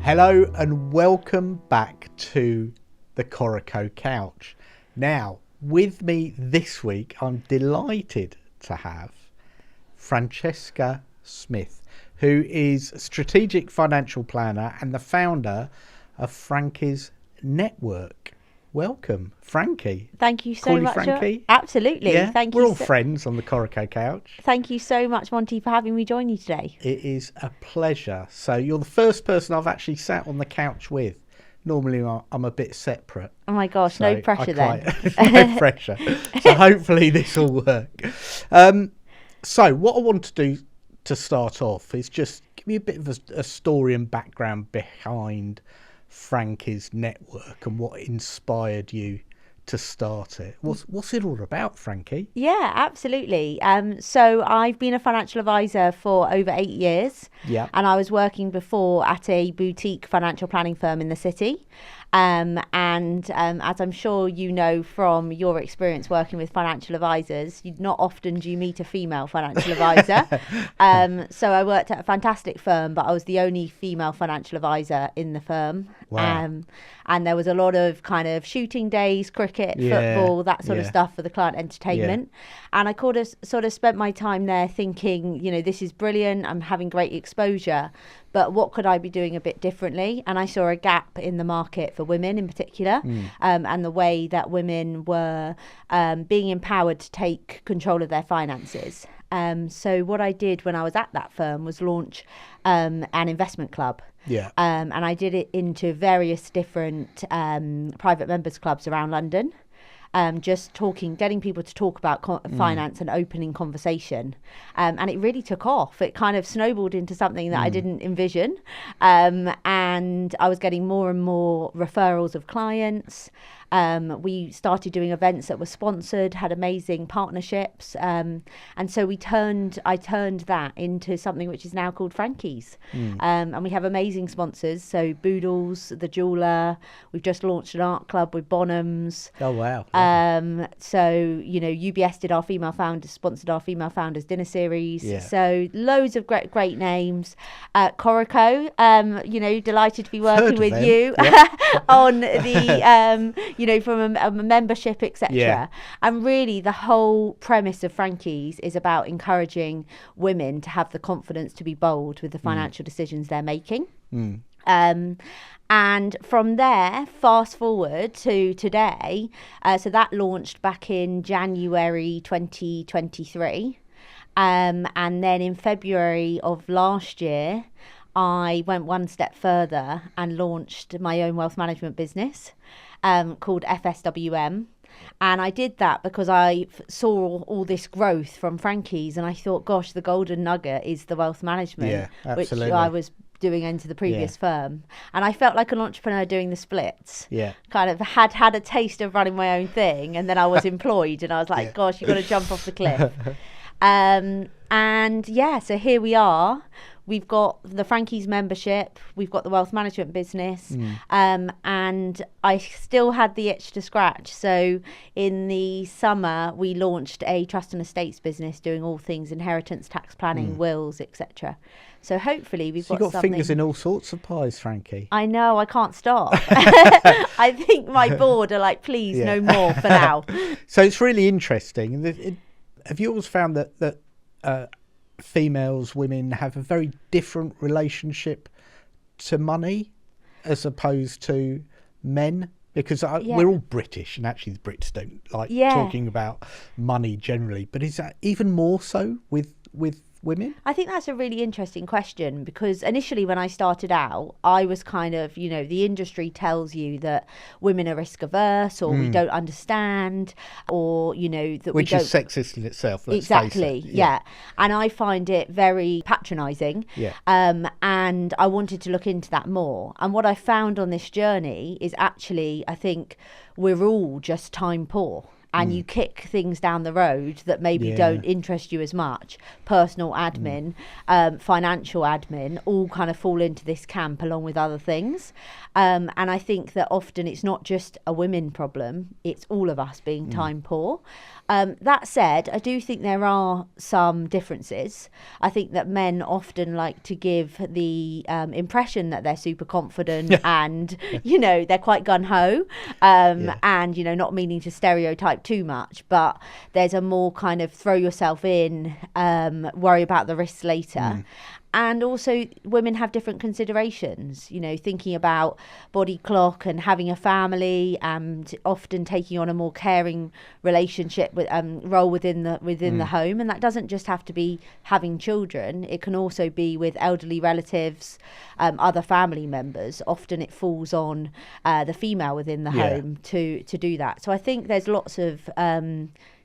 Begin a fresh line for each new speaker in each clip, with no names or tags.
Hello and welcome back to the Coreco Couch. Now, with me this week, I'm delighted to have Frankie Smith, who is a strategic financial planner and the founder of Frankie's Network. Welcome, Frankie.
Thank you so
Call you
much.
Frankie?
Absolutely.
Yeah,
Thank
we're
you.
all friends on the Coreco Couch.
Thank you so much, Monty, for having me join you today.
It is a pleasure. So you're the first person I've actually sat on the couch with. Normally I'm a bit separate.
Oh my gosh,
So
no pressure then.
No pressure. So hopefully this will work. So what I want to do to start off is just give me a bit of a story and background behind Frankie's Network and what inspired you to start it. What's it all about, Frankie?
Yeah, absolutely. So I've been a financial advisor for over 8 years.
Yeah.
And I was working before at a boutique financial planning firm in the city. As I'm sure you know from your experience working with financial advisors, not often do you meet a female financial advisor. So I worked at a fantastic firm, but I was the only female financial advisor in the firm.
Wow.
And there was a lot of kind of shooting days, cricket, football, that sort of stuff for the client entertainment. And I sort of spent my time there thinking, you know, this is brilliant. I'm having great exposure, but what could I be doing a bit differently? And I saw a gap in the market for women in particular, and the way that women were being empowered to take control of their finances. So what I did when I was at that firm was launch an investment club.
Yeah.
And I did it into various different private members clubs around London. Just getting people to talk about finance and opening conversation. And it really took off. It kind of snowballed into something that I didn't envision. And I was getting more and more referrals of clients. We started doing events that were sponsored, had amazing partnerships. And so I turned that into something which is now called Frankie's. And we have amazing sponsors. So Boodles, the jeweler. We've just launched an art club with Bonhams.
Oh, wow.
So, you know, UBS did sponsored our female founders dinner series.
Yeah.
So loads of great names. Coreco, you know, delighted to be working with you on the, you know, from a membership, etc.
Yeah.
And really the whole premise of Frankie's is about encouraging women to have the confidence to be bold with the financial decisions they're making. And from there, fast forward to today, so that launched back in January 2023. And then in February of last year, I went one step further and launched my own wealth management business called FSWM. And I did that because I saw all this growth from Frankie's, and I thought, gosh, the golden nugget is the wealth management, which I was doing into the previous firm. And I felt like an entrepreneur doing the splits. Yeah. Kind of had a taste of running my own thing, and then I was employed, and I was like, gosh, you've got to jump off the cliff. So here we are. We've got the Frankie's membership, we've got the wealth management business, and I still had the itch to scratch. So in the summer, we launched a trust and estates business doing all things inheritance, tax planning, wills, etc. So hopefully you've got something.
Fingers in all sorts of pies, Frankie.
I know, I can't stop. I think my board are like, please, no more for now.
So it's really interesting. Have you always found that women have a very different relationship to money as opposed to men? Because we're all British, and actually the Brits don't like talking about money generally. But is that even more so with women?
I think that's a really interesting question, because initially when I started out, I was kind of, you know, the industry tells you that women are risk averse, or we don't understand, or, you know, that
which
we don't...
is sexist in itself, let's
exactly,
face it.
Yeah. And I find it very patronising.
Yeah.
And I wanted to look into that more. And what I found on this journey is actually, I think we're all just time poor. and you kick things down the road that maybe
Yeah.
don't interest you as much. Personal admin, financial admin, all kind of fall into this camp along with other things. And I think that often it's not just a women problem, it's all of us being time poor. That said, I do think there are some differences. I think that men often like to give the impression that they're super confident and, you know, they're quite gun-ho, and, you know, not meaning to stereotype too much, but there's a more kind of throw yourself in, worry about the risks later. And also women have different considerations, you know, thinking about body clock and having a family and often taking on a more caring relationship with role within the home. And that doesn't just have to be having children. It can also be with elderly relatives, other family members. Often it falls on the female within the home to do that. So I think there's lots of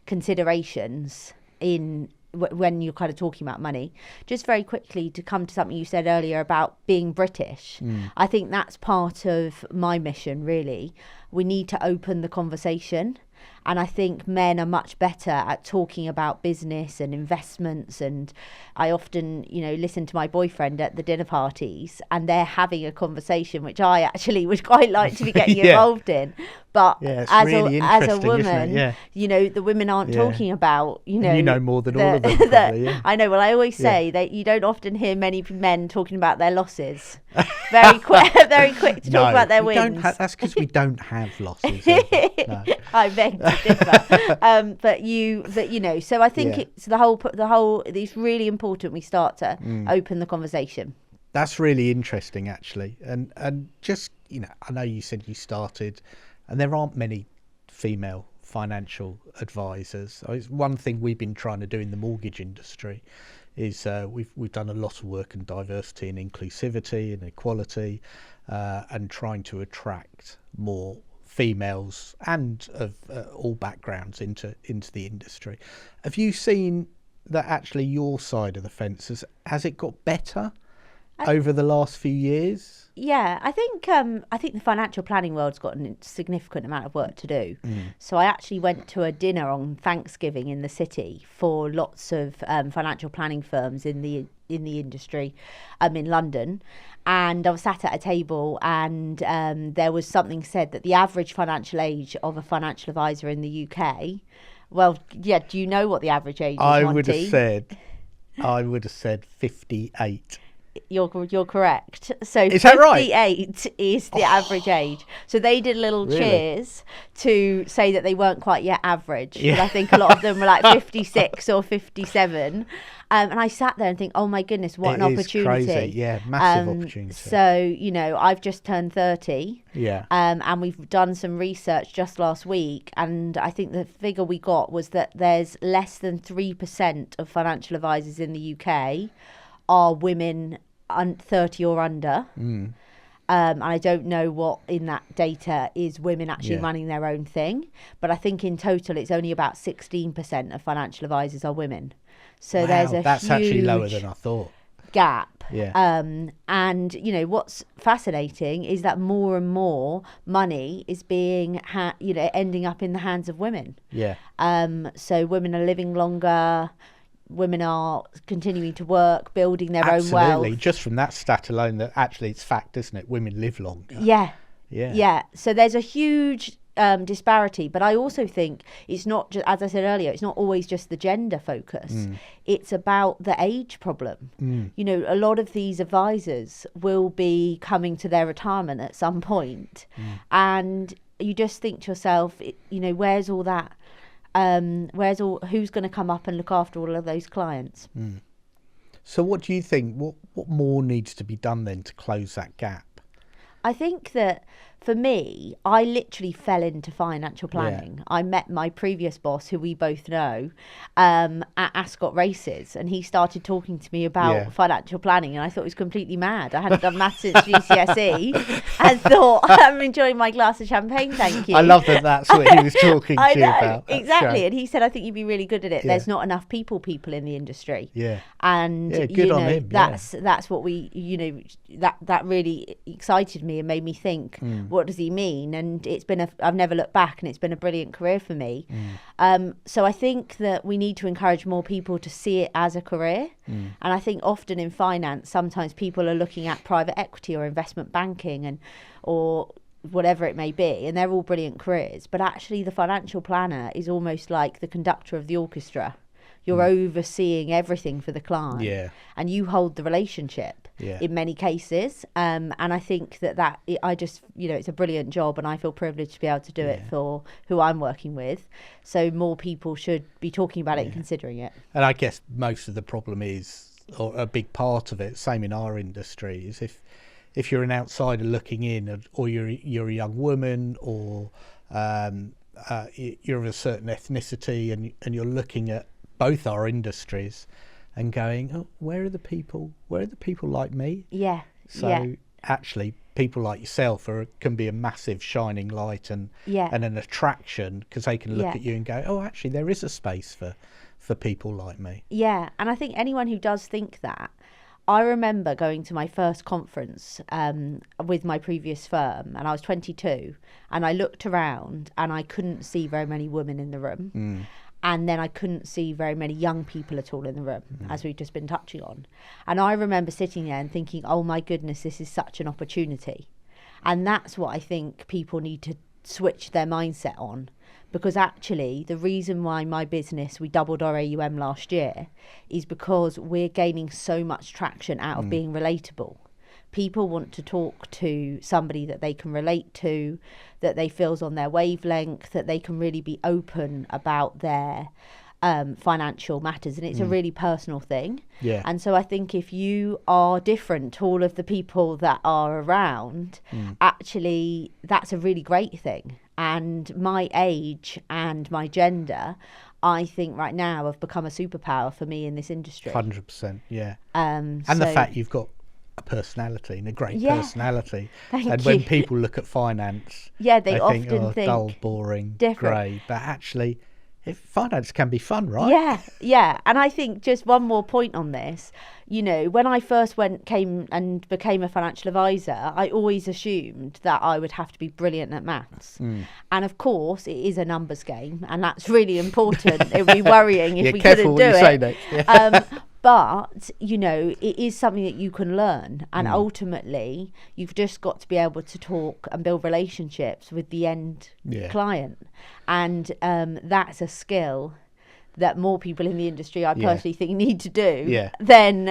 considerations in when you're kind of talking about money. Just very quickly to come to something you said earlier about being British, I think that's part of my mission, really. We need to open the conversation. And I think men are much better at talking about business and investments. And I often, you know, listen to my boyfriend at the dinner parties and they're having a conversation, which I actually would quite like to be getting involved in. But as,
really
as a
interesting,
woman, you know, the women aren't talking about, you know.
And you know more than all of them, probably,
I know. Well, I always say that you don't often hear many men talking about their losses. Very quick to talk about their wins.
That's because we don't have losses. No.
I beg to differ. But you know, so I think it's the whole. It's really important we start to open the conversation.
That's really interesting, actually, and just, you know, I know you said you started, and there aren't many female financial advisors. It's one thing we've been trying to do in the mortgage industry is we've done a lot of work in diversity and inclusivity and equality, and trying to attract more females and of all backgrounds into the industry. Have you seen that actually your side of the fence has it got better over the last few years?
Yeah, I think the financial planning world's got a significant amount of work to do. So I actually went to a dinner on Thanksgiving in the city for lots of financial planning firms in the industry in London, and I was sat at a table and there was something said that the average financial age of a financial advisor in the UK, well, yeah, do you know what the average age is,
I
Monty?
would have said 58.
You're correct. So
is that right?
58 is the average age. So they did a little cheers to say that they weren't quite yet average. But I think a lot of them were like 56 or 57. And I sat there and think, oh my goodness, what an opportunity.
Crazy. Yeah, massive opportunity.
So, you know, I've just turned 30.
Yeah.
And we've done some research just last week. And I think the figure we got was that there's less than 3% of financial advisors in the UK are women 30 or under. And I don't know what in that data is women actually running their own thing. But I think in total, it's only about 16% of financial advisors are women. So there's
that's
huge
actually lower than I thought.
Gap.
Yeah.
And, you know, what's fascinating is that more and more money is being, ending up in the hands of women.
Yeah.
So women are living longer. Women are continuing to work, building their own wealth.
Absolutely. Just from that stat alone, that actually it's fact, isn't it? Women live longer.
Yeah. So there's a huge disparity, but I also think it's not just, as I said earlier, it's not always just the gender focus. It's about the age problem. You know, a lot of these advisors will be coming to their retirement at some point, and you just think to yourself, you know, where's all that? Who's going to come up and look after all of those clients?
So what do you think, what more needs to be done then to close that gap?
I think that for me, I literally fell into financial planning.
Yeah.
I met my previous boss, who we both know, at Ascot Races, and he started talking to me about financial planning, and I thought he was completely mad. I hadn't done maths since GCSE, and thought, I'm enjoying my glass of champagne, thank you.
I love that that's what he was talking to you about.
That's exactly. Great. And he said, I think you'd be really good at it. There's not enough people in the industry. And
good on him.
That's what we, that really excited me and made me think, what does he mean? And I've never looked back, and it's been a brilliant career for me. So I think that we need to encourage more people to see it as a career. And I think often in finance, sometimes people are looking at private equity or investment banking or whatever it may be, and they're all brilliant careers. But actually the financial planner is almost like the conductor of the orchestra. You're overseeing everything for the client, and you hold the relationship in many cases. And I think it's a brilliant job, and I feel privileged to be able to do it for who I'm working with. So more people should be talking about it and considering it.
And I guess most of the problem is, or a big part of it, same in our industry, is if you're an outsider looking in, or you're a young woman, or you're of a certain ethnicity, and you're looking at both our industries and going, oh, where are the people like me? So actually people like yourself can be a massive shining light and an attraction, because they can look at you and go, oh, actually there is a space for people like me.
And I think anyone who does think that, I remember going to my first conference with my previous firm, and I was 22, and I looked around and I couldn't see very many women in the room. And then I couldn't see very many young people at all in the room, as we've just been touching on. And I remember sitting there and thinking, oh my goodness, this is such an opportunity. And that's what I think people need to switch their mindset on. Because actually, the reason why my business, we doubled our AUM last year, is because we're gaining so much traction out of being relatable. People want to talk to somebody that they can relate to, that they feel's on their wavelength, that they can really be open about their financial matters, and it's a really personal thing. And so I think if you are different to all of the people that are around, actually that's a really great thing. And my age and my gender, I think right now have become a superpower for me in this industry.
100%,
and
the fact you've got a personality, and a great personality.
Thank
and
you.
When people look at finance,
they often think
dull, boring, grey. But actually, finance can be fun, right?
And I think just one more point on this. When I first came and became a financial advisor, I always assumed that I would have to be brilliant at maths. And of course, it is a numbers game, and that's really important. It would be worrying if we couldn't do it. But, it is something that you can learn. And ultimately, you've just got to be able to talk and build relationships with the end client. And that's a skill that more people in the industry, I personally think, need to do than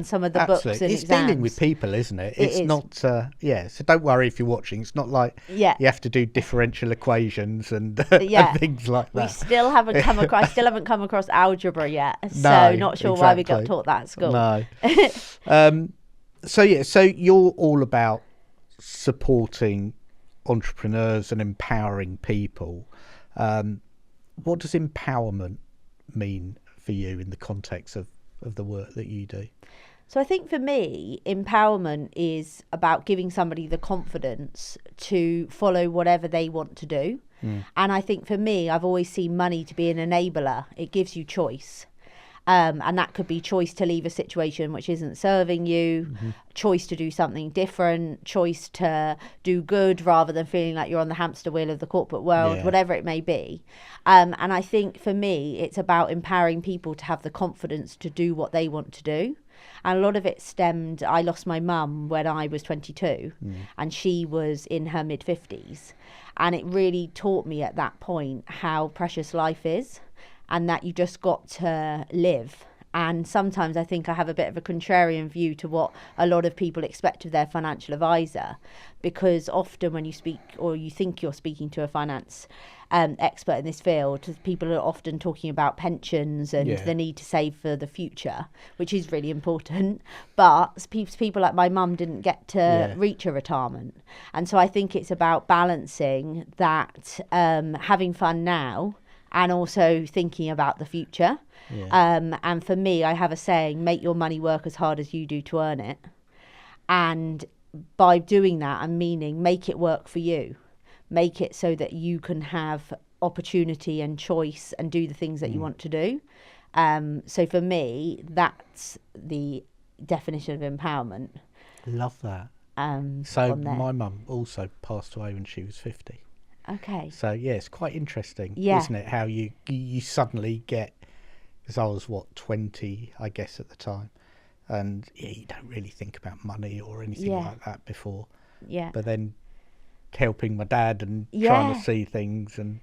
some of the books and
it's
exams.
Dealing with people, isn't it? It's not, so don't worry if you're watching. It's not like you have to do differential equations and, and things like that.
I still haven't come across algebra yet, so not sure why we got taught that at school.
No. So you're all about supporting entrepreneurs and empowering people. What does empowerment mean for you in the context of the work that you do?
So I think for me, empowerment is about giving somebody the confidence to follow whatever they want to do. And I think for me, I've always seen money to be an enabler. It gives you choice. And that could be choice to leave a situation which isn't serving you, choice to do something different, choice to do good rather than feeling like you're on the hamster wheel of the corporate world, whatever it may be. And I think for me, it's about empowering people to have the confidence to do what they want to do. And a lot of it stemmed, I lost my mum when I was 22 and she was in her mid-50s. And it really taught me at that point how precious life is. And that you just got to live. And sometimes I think I have a bit of a contrarian view to what a lot of people expect of their financial advisor, because often when you speak or you think you're speaking to a finance expert in this field, people are often talking about pensions and the need to save for the future, which is really important. But people like my mum didn't get to reach a retirement. And so I think it's about balancing that, having fun now, and also thinking about the future. And for me, I have a saying, make your money work as hard as you do to earn it. And by doing that, I'm meaning make it work for you. Make it so that you can have opportunity and choice and do the things that you want to do. So for me, that's the definition of empowerment.
Love that. So
on there.
my mum also passed away when she was 50.
Okay.
So yeah, it's quite interesting,
Yeah.
isn't it? How you suddenly get, because I was 20, I guess, at the time, and yeah, you don't really think about money or anything
Yeah.
like that before.
Yeah.
But then helping my dad and trying to
Yeah.
see things and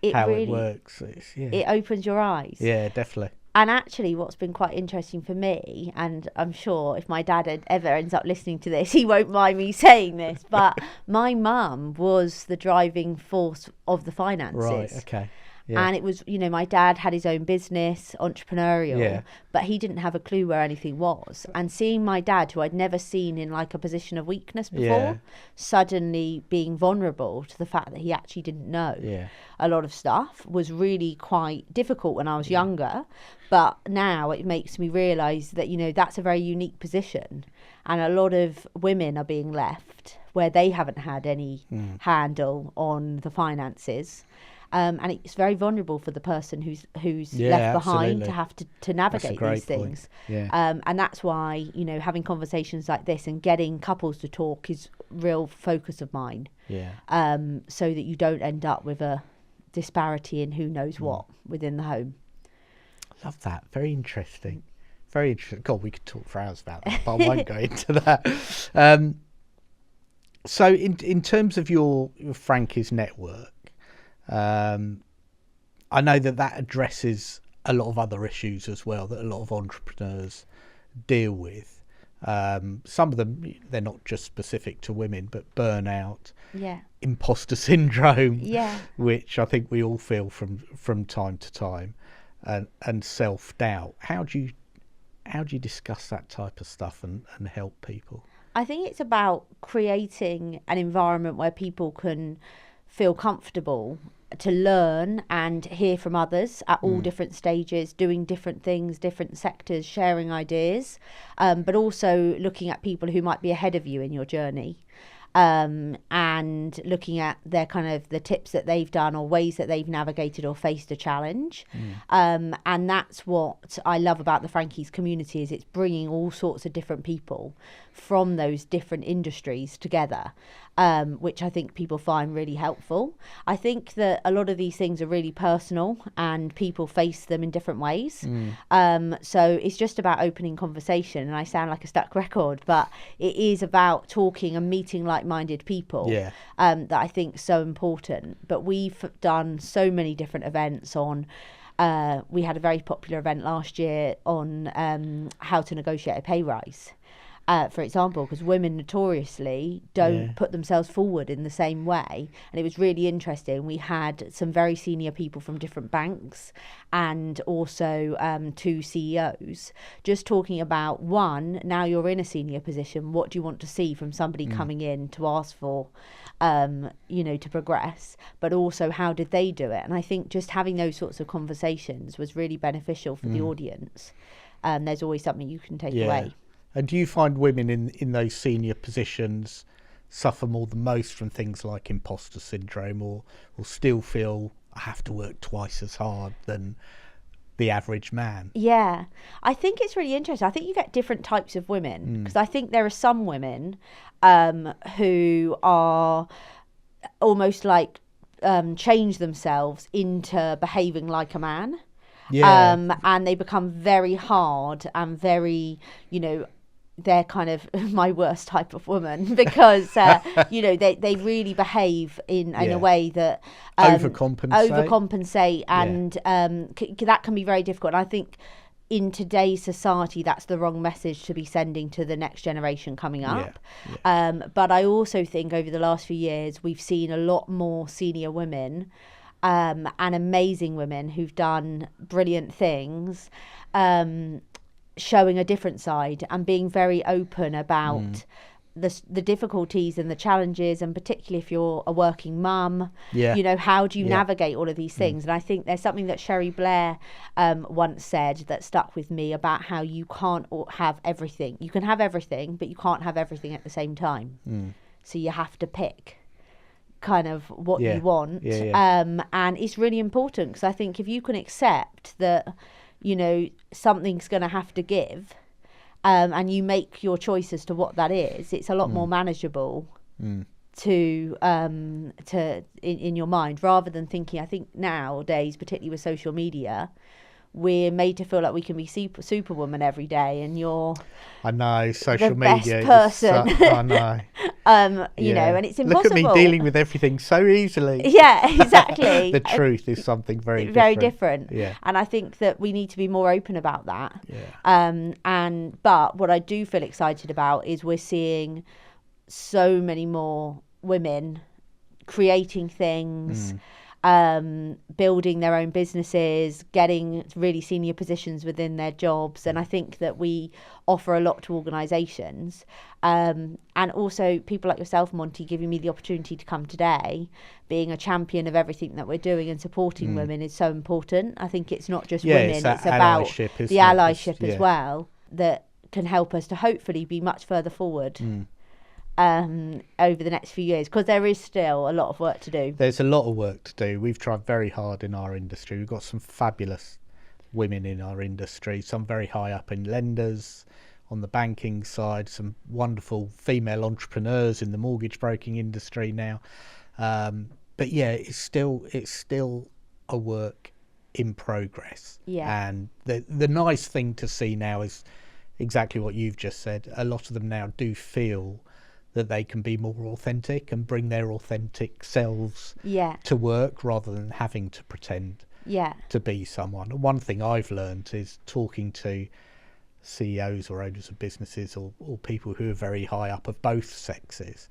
It
how it
really,
works,
it opens your eyes.
yeah, definitely.
And actually, what's been quite interesting for me, and I'm sure if my dad ever ends up listening to this, he won't mind me saying this, but my mum was the driving force of the finances.
Right. Okay. Yeah.
And it was, my dad had his own business, entrepreneurial,
Yeah.
but he didn't have a clue where anything was. And seeing my dad, who I'd never seen in like a position of weakness before,
Yeah.
suddenly being vulnerable to the fact that he actually didn't know
Yeah.
a lot of stuff was really quite difficult when I was younger. But now it makes me realise that, that's a very unique position. And a lot of women are being left where they haven't had any handle on the finances. And it's very vulnerable for the person who's left behind
absolutely.
to have to navigate
great
these things.
point. Yeah.
And that's why, having conversations like this and getting couples to talk is real focus of mine.
Yeah.
So that you don't end up with a disparity in who knows what within the home.
Love that. Very interesting. Very interesting. God, we could talk for hours about that, but I won't go into that. So in terms of your Frankie's network, I know that addresses a lot of other issues as well that a lot of entrepreneurs deal with. Some of them, they're not just specific to women, but burnout, imposter syndrome, which I think we all feel from time to time, and self-doubt. How do you discuss that type of stuff and help people?
I think it's about creating an environment where people can feel comfortable to learn and hear from others at all different stages, doing different things, different sectors, sharing ideas, but also looking at people who might be ahead of you in your journey. And looking at their kind of the tips that they've done or ways that they've navigated or faced a challenge. And that's what I love about the Frankie's community, is it's bringing all sorts of different people from those different industries together, which I think people find really helpful. I think that a lot of these things are really personal and people face them in different ways. So it's just about opening conversation, and I sound like a stuck record, but it is about talking and meeting like-minded people that I think is so important. But we've done so many different events on we had a very popular event last year on how to negotiate a pay rise. For example, because women notoriously don't put themselves forward in the same way. And it was really interesting. We had some very senior people from different banks and also 2 CEOs just talking about, one, now you're in a senior position, what do you want to see from somebody coming in to ask for, to progress, but also how did they do it? And I think just having those sorts of conversations was really beneficial for the audience. There's always something you can take away.
And do you find women in those senior positions suffer more than most from things like imposter syndrome, or still feel I have to work twice as hard than the average man?
Yeah, I think it's really interesting. I think you get different types of women, because I think there are some women who are almost like change themselves into behaving like a man. And they become very hard and very, they're kind of my worst type of woman, because they really behave in a way that overcompensate and that can be very difficult. And I think in today's society that's the wrong message to be sending to the next generation coming up. But I also think over the last few years we've seen a lot more senior women and amazing women who've done brilliant things, showing a different side and being very open about the difficulties and the challenges, and particularly if you're a working mum, how do you navigate all of these things? And I think there's something that Sherry Blair once said that stuck with me about how you can't have everything. You can have everything, but you can't have everything at the same time. So you have to pick kind of what you want. And it's really important, because I think if you can accept that something's going to have to give, and you make your choice as to what that is, it's a lot more manageable to in your mind, rather than thinking. I think nowadays, particularly with social media, we're made to feel like we can be superwoman every day, and you're
I know
the
social
best
media.
person.
I know.
You know, and it's impossible.
Look at me dealing with everything so easily.
Yeah, exactly.
The truth is something very
different.
Yeah.
And I think that we need to be more open about that.
Yeah.
But what I do feel excited about is we're seeing so many more women creating things, building their own businesses, getting really senior positions within their jobs. And I think that we offer a lot to organisations. And also people like yourself, Monty, giving me the opportunity to come today, being a champion of everything that we're doing and supporting women is so important. I think it's not just women, it's about the allyship as well, that can help us to hopefully be much further forward over the next few years, because there is still a lot of work to do.
There's a lot of work to do. We've tried very hard in our industry. We've got some fabulous women in our industry, some very high up in lenders, on the banking side, some wonderful female entrepreneurs in the mortgage broking industry now. But yeah, it's still a work in progress.
Yeah.
And the nice thing to see now is exactly what you've just said. A lot of them now do feel that they can be more authentic and bring their authentic selves to work, rather than having to pretend to be someone. And one thing I've learned is talking to CEOs or owners of businesses, or people who are very high up of both sexes,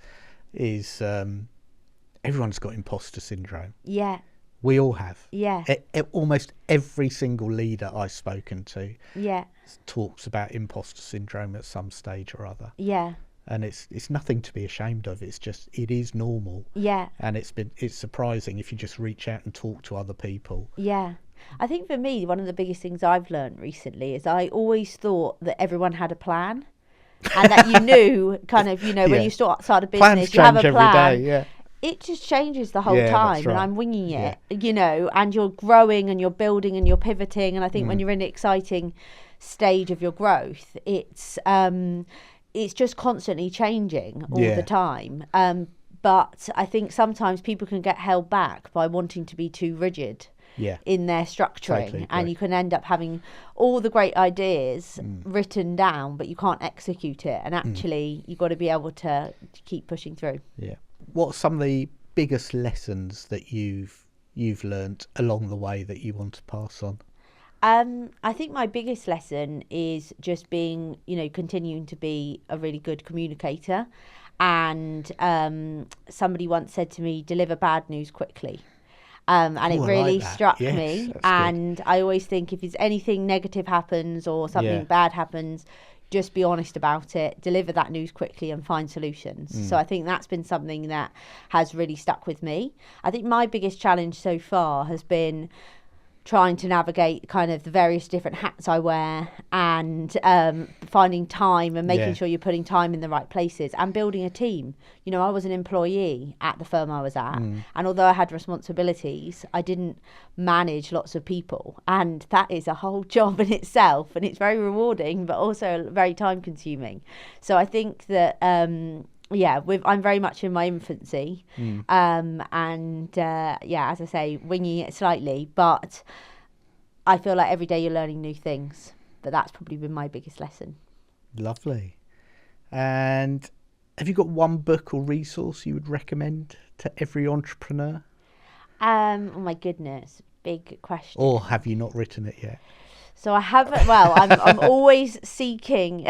is everyone's got imposter syndrome.
Yeah.
We all have.
Yeah.
Almost every single leader I've spoken to talks about imposter syndrome at some stage or other.
Yeah.
And it's nothing to be ashamed of. It's just, it is normal.
Yeah.
And it's surprising if you just reach out and talk to other people.
Yeah. I think for me, one of the biggest things I've learned recently is I always thought that everyone had a plan, and that you knew kind of, when you start a business,
plans
you have a
change
plan.
every day, yeah.
It just changes the whole
Yeah,
time,
that's right.
and I'm winging it, and you're growing and you're building and you're pivoting. And I think when you're in an exciting stage of your growth, it's just constantly changing all the time. But I think sometimes people can get held back by wanting to be too rigid in their structuring.
Totally
and you can end up having all the great ideas written down, but you can't execute it. And actually, you've got to be able to keep pushing through.
Yeah. What are some of the biggest lessons that you've learnt along the way that you want to pass on?
I think my biggest lesson is just being, continuing to be a really good communicator. And somebody once said to me, deliver bad news quickly. And it really struck me. And I always think if there's anything negative happens or something bad happens, just be honest about it, deliver that news quickly and find solutions. So I think that's been something that has really stuck with me. I think my biggest challenge so far has been trying to navigate kind of the various different hats I wear, and finding time and making sure you're putting time in the right places, and building a team. I was an employee at the firm I was at, and although I had responsibilities, I didn't manage lots of people, and that is a whole job in itself, and it's very rewarding but also very time consuming. So I think that I'm very much in my infancy, as I say, winging it slightly, but I feel like every day you're learning new things. But that's probably been my biggest lesson.
Lovely. And have you got one book or resource you would recommend to every entrepreneur?
Oh my goodness, big question.
Or have you not written it yet?
So I haven't. Well, I'm always seeking.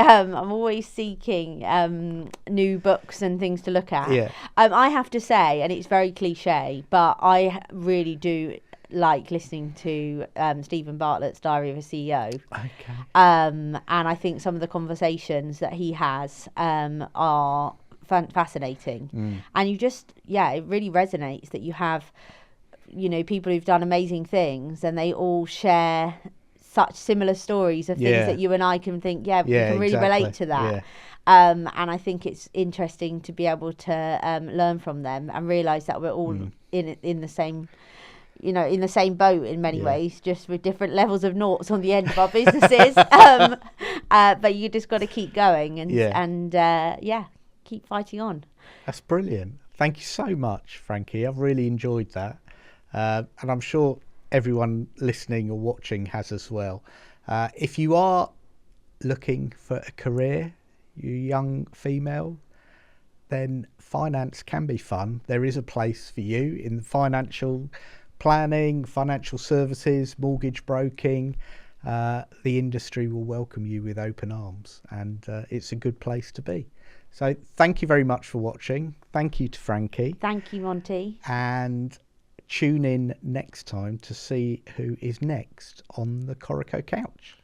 New books and things to look at.
Yeah.
I have to say, and it's very cliche, but I really do like listening to Stephen Bartlett's Diary of a CEO.
Okay.
And I think some of the conversations that he has are fascinating. And you just, it really resonates that you have, people who've done amazing things, and they all share such similar stories of things that you and I can think, we can really relate to that. Yeah. And I think it's interesting to be able to learn from them and realise that we're all in the same in the same boat in many
Yeah.
ways, just with different levels of noughts on the end of our businesses. But you just got to keep going and keep fighting on.
That's brilliant. Thank you so much, Frankie. I've really enjoyed that. And I'm sure everyone listening or watching has as well. If you are looking for a career, you young female, then finance can be fun. There is a place for you in the financial planning, financial services, mortgage broking. The industry will welcome you with open arms, and it's a good place to be. So thank you very much for watching. Thank you to Frankie.
Thank you, Monty.
And tune in next time to see who is next on the Coreco Couch.